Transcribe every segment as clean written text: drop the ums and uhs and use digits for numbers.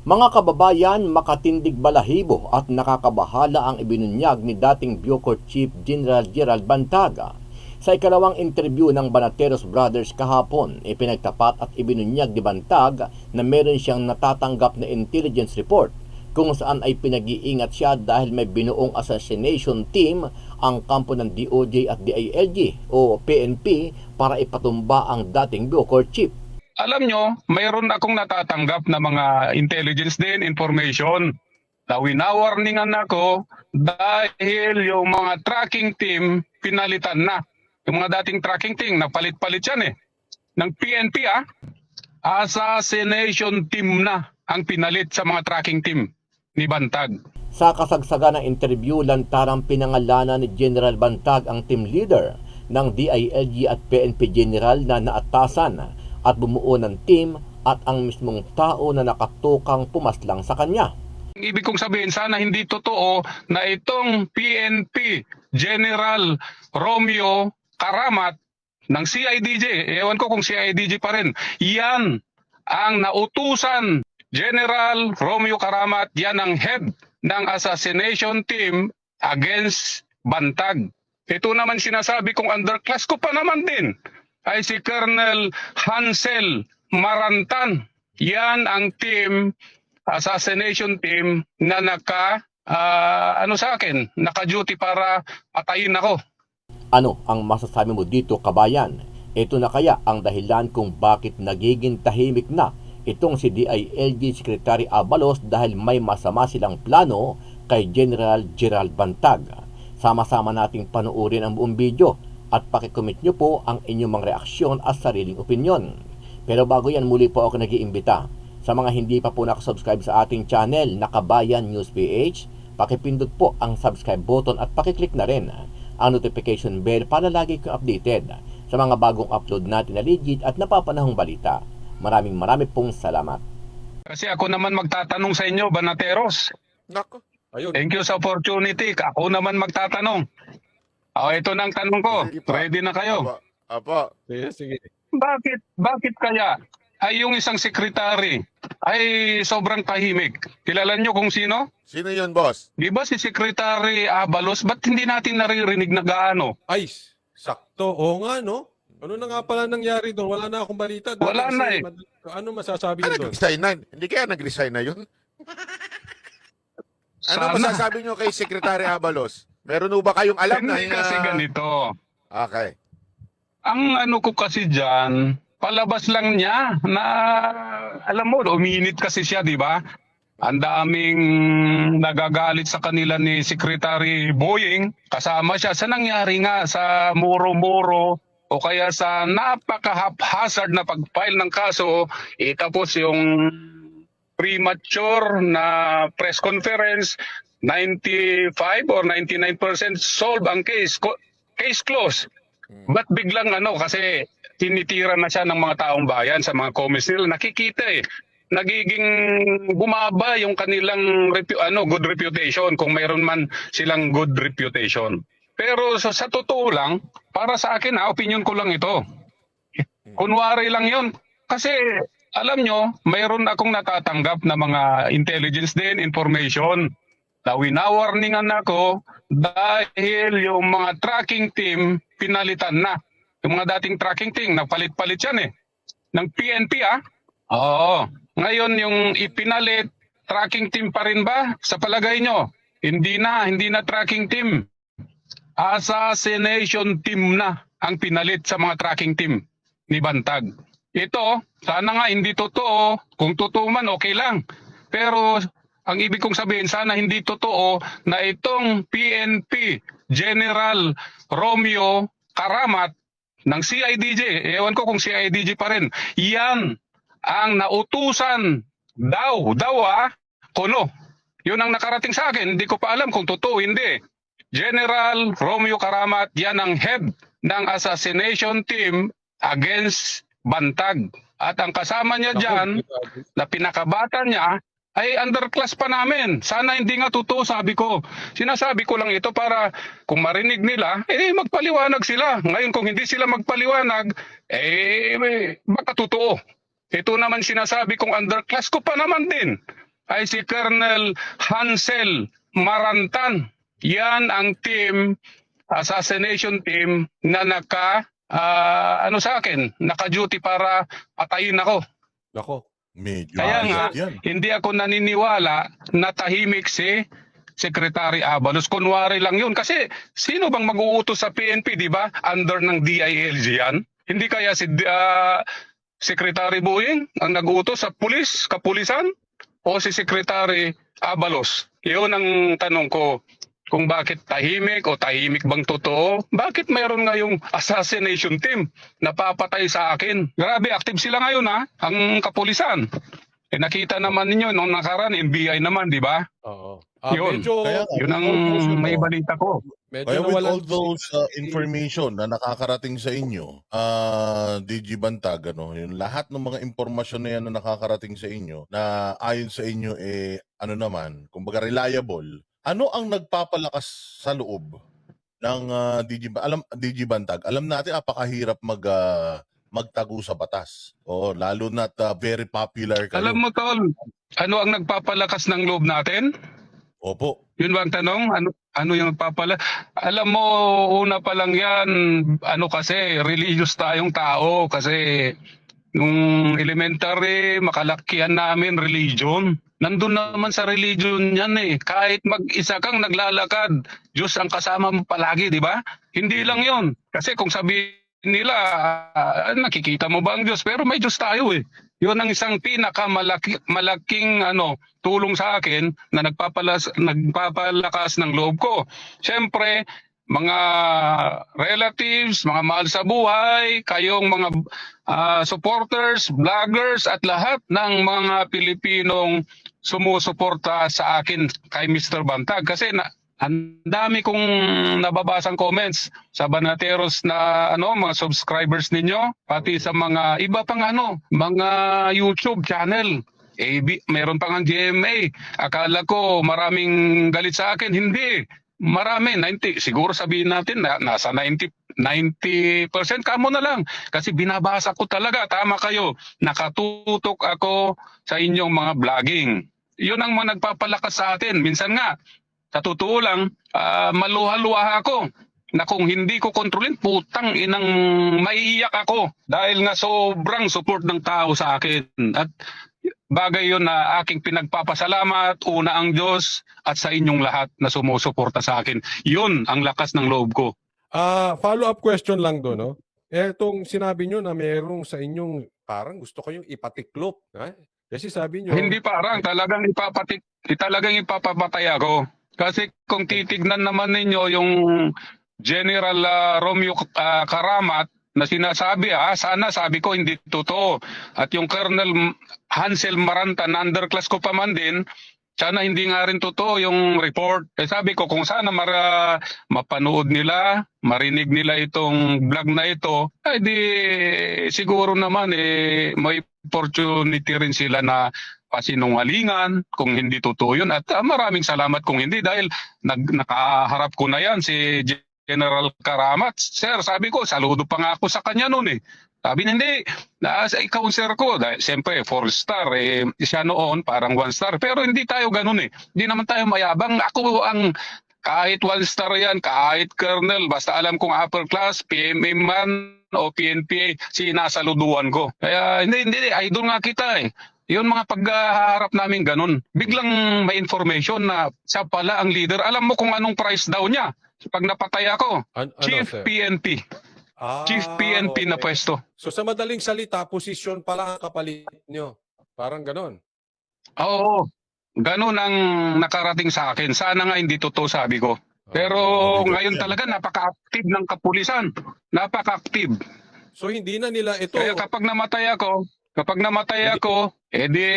Mga kababayan, makatindig balahibo at nakakabahala ang ibinunyag ni dating Bucor Chief General Gerald Bantaga. Sa ikalawang interview ng Banateros Brothers kahapon, ipinagtapat at ibinunyag ni Bantag na meron siyang natatanggap na intelligence report kung saan ay pinag-iingat siya dahil may binuong assassination team ang kampo ng DOJ at DILG o PNP para ipatumba ang dating Bucor Chief. Alam nyo, mayroon akong natatanggap na mga intelligence din, information na winawarningan ako dahil yung mga tracking team pinalitan na. Yung mga dating tracking team, napalit-palit yan ng PNP assassination team na ang pinalit sa mga tracking team ni Bantag. Sa kasagsagan ng interview, lantarang pinangalanan ni General Bantag ang team leader ng DILG at PNP General na naatasan at bumuo ng team at ang mismong tao na nakatukang pumaslang sa kanya. Ibig kong sabihin, sana hindi totoo na itong PNP General Romeo Karamat ng CIDG, ewan ko kung CIDG pa rin, yan ang nautusan. General Romeo Karamat, yan ang head ng assassination team against Bantag. Ito naman sinasabi kong underclass ko pa naman din ay si Colonel Hansel Marantan. Yan ang team, assassination team na naka-duty para patayin ako. Ano ang masasabi mo dito, kabayan? Ito na kaya ang dahilan kung bakit nagiging tahimik na itong si DILG Secretary Abalos dahil may masama silang plano kay General Gerald Bantag. Sama-sama nating panuorin ang buong video at pakikomment nyo po ang inyong mga reaksyon at sariling opinyon. Pero bago yan, muli po ako nag-iimbita. Sa mga hindi pa po nakasubscribe sa ating channel na Kabayan News PH, pakipindot po ang subscribe button at pakiclick na rin ang notification bell para lagi kang updated sa mga bagong upload natin na legit at napapanahong balita. Maraming pong salamat. Kasi ako naman magtatanong sa inyo, Banateros. Nako, ayun. Thank you sa opportunity. Ako naman magtatanong. Ito na ang tanong ko. Sige pa. Ready na kayo? Apa. Sige. Bakit kaya ay yung isang sekretary ay sobrang tahimik? Kilala nyo kung sino? Sino yun, boss? Di ba si Secretary Abalos? Ba't hindi natin naririnig na gaano? Ay, sakto. Oo nga, no? Ano na nga pala nangyari doon? Wala na akong balita. Wala na Ano masasabi niyo doon? Nag-resign na. Hindi kaya nag-resign na yun? Ano Sana. masasabi nyo kay Secretary Abalos? Meron ba kayong alam na? Hindi kasi ganito. Okay. Ang ano ko kasi dyan, palabas lang niya na, alam mo, uminit kasi siya, di ba? Ang daming nagagalit sa kanila ni Secretary Boying. Kasama siya sa nangyari nga sa muro-muro o kaya sa napaka-haphazard na pag-file ng kaso. Tapos yung premature na press conference, 95 or 99% solve ang case. Case closed. Ba't biglang kasi tinitira na siya ng mga taong bayan sa mga comments nila? Nakikita nagiging bumaba yung kanilang good reputation kung mayroon man silang good reputation. Pero sa totoo lang, para sa akin opinion ko lang ito. Kunwari lang yon. Kasi alam nyo, mayroon akong natatanggap na mga intelligence din, information na winawarningan ako dahil yung mga tracking team pinalitan na. Yung mga dating tracking team, napalit-palit yan ng PNP Oo. Ngayon yung ipinalit, tracking team pa rin ba? Sa palagay nyo, hindi na tracking team. Assassination team na ang pinalit sa mga tracking team ni Bantag. Ito, sana nga hindi totoo. Kung totoo man, okay lang. Pero ang ibig kong sabihin, sana hindi totoo na itong PNP General Romeo Karamat ng CIDG, ewan ko kung CIDG pa rin, yan ang nautusan daw kuno. Yun ang nakarating sa akin, hindi ko pa alam kung totoo hindi. General Romeo Karamat, yan ang head ng assassination team against Bantag. At ang kasama niya dyan, na pinakabata niya, ay underclass pa namin. Sana hindi nga totoo, sabi ko. Sinasabi ko lang ito para kung marinig nila, magpaliwanag sila. Ngayon kung hindi sila magpaliwanag, baka totoo. Ito naman sinasabi kong underclass ko pa naman din ay si Colonel Hansel Marantan. Yan ang team, assassination team na naka-duty para patayin ako. Nako. Medyo Kaya nga, ayos yan. hindi ako naniniwala na tahimik si Secretary Abalos. Kunwari lang yun. Kasi sino bang mag-uutos sa PNP, di ba? Under ng DILG yan. Hindi kaya si Secretary Boying ang nag-uutos sa kapulisan? O si Secretary Abalos? Yun ang tanong ko. Kung bakit tahimik o tahimik bang totoo? Bakit mayroon ngayong assassination team na papatay sa akin? Grabe, active sila ngayon ang kapulisan. Nakita naman ninyo nung nakaraan, NBI naman, di ba? Oo. Yun. Medyo, Kaya nga, Yun ang may balita ko. medyo Kaya with nawalan all those information na nakakarating sa inyo, DG Bantag, yung lahat ng mga impormasyon na yan na nakakarating sa inyo, na ayon sa inyo, kumbaga reliable, ano ang nagpapalakas sa loob ng DG Bantag? Alam natin, apakahirap magtago sa batas. Oo, lalo na't very popular kayo. Alam mo, Tol, ano ang nagpapalakas ng loob natin? Opo. Yun ba ang tanong? Ano yung Alam mo, una pa lang yan, kasi religious tayong tao. Kasi nung elementary, makalakihan namin religion. Nandun naman sa religion yan eh. Kahit mag-isa kang naglalakad, Diyos ang kasama mo palagi, di ba? Hindi lang yon. Kasi kung sabihin nila, nakikita mo ba ang Diyos? Pero may Diyos tayo eh. Yun ang isang malaking tulong sa akin na nagpapalakas ng loob ko. Siyempre, mga relatives, mga mahal sa buhay, kayong mga supporters, vloggers at lahat ng mga Pilipinong sumusuporta sa akin kay Mr. Bantag. Kasi ang dami kong nababasang comments sa Banateros na mga subscribers ninyo, pati sa mga iba pang mga YouTube channel. Meron pang ang GMA. Akala ko maraming galit sa akin. Hindi. Marami, 90. Siguro sabihin natin na nasa 90% kamo na lang. Kasi binabasa ko talaga. Tama kayo. Nakatutok ako sa inyong mga vlogging. Yun ang mga nagpapalakas sa atin. Minsan nga, sa totoo lang, maluha-luha ako na kung hindi ko kontrolin, putang inang maiiyak ako dahil nga sobrang support ng tao sa akin. At bagay yun na aking pinagpapasalamat, una ang Diyos at sa inyong lahat na sumusuporta sa akin. Yun ang lakas ng loob ko. follow-up question lang doon, no? Etong sinabi nyo na merong sa inyong parang gusto kayong ipatiklop. Kasi sabi nyo... Hindi parang, talagang ipapapatay ako. Kasi kung titignan naman ninyo yung General Romeo Karamat na sinasabi, sana sabi ko hindi totoo. At yung Colonel Hansel Marantan, underclass ko pa man din, sana hindi nga rin totoo yung report. Sabi ko kung sana mapanood nila, marinig nila itong vlog na ito, di siguro naman may opportunity rin sila na pasinungalingan kung hindi totoo yun. At maraming salamat kung hindi dahil nakaharap ko na yan si General Karamat. Sir, sabi ko, saludo pa nga ako sa kanya noon eh. Sabi hindi, ikaw sir ko. Dahil, siyempre, 4-star. Siya noon, parang 1-star. Pero hindi tayo ganun eh. Hindi naman tayo mayabang. Ako ang kahit 1-star yan, kahit colonel, basta alam kong upper class, PMA man o PNPA, sinasaluduan ko. Kaya hindi, idol nga kita eh. Yun mga paghaharap namin ganun. Biglang may information na siya pala ang leader. Alam mo kung anong price daw niya pag napatay ako? Chief sir? PNP. Chief PNP okay. na pwesto. So sa madaling salita, posisyon pala ang kapalit nyo. Parang ganun. Oo. Ganun ang nakarating sa akin. Sana nga hindi totoo sabi ko. Pero ngayon talaga napaka-active ng kapulisan. Napaka-active. So hindi na nila ito... Kaya kapag namatay ako, di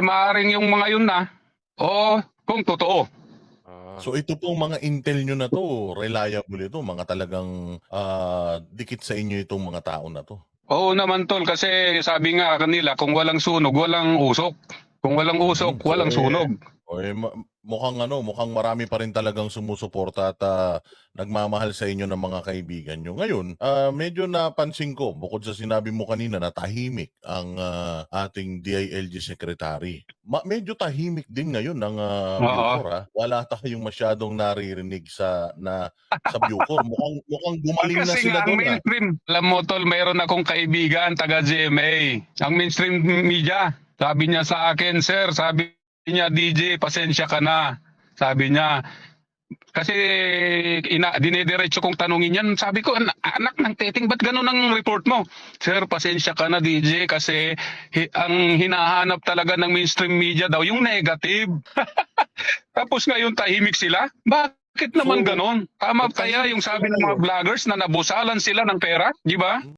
maaaring yung mga yun na. O kung totoo. So ito pong mga intel nyo na to, reliable ito, mga talagang dikit sa inyo itong mga tao na to. Oo naman tol, kasi sabi nga kanila, kung walang sunog, walang usok. Kung walang usok, walang sunog. O mukhang marami pa rin talagang sumusuporta at nagmamahal sa inyo ng mga kaibigan nyo. Ngayon, medyo napansin ko, bukod sa sinabi mo kanina na tahimik ang ating DILG Secretary. Medyo tahimik din ngayon ng Bucor. Ha? Wala tayong masyadong naririnig sa Bucor. Mukhang gumaling na Kasi sila nga, ang doon. mainstream, alam mo tol, mayroon akong kaibigan, taga GMA. Ang mainstream media, sabi niya sa akin, sir, sabi niya, DJ, pasensya ka na. Sabi niya, kasi dinidiretso kong tanungin yan. Sabi ko, anak ng teting, ba't ganun ang report mo? Sir, pasensya ka na, DJ, kasi ang hinahanap talaga ng mainstream media daw, yung negative. Tapos ngayon tahimik sila? Bakit naman So, ganon? Tama kaya yung sabi ng mga vloggers na nabusalan sila ng pera? Di ba?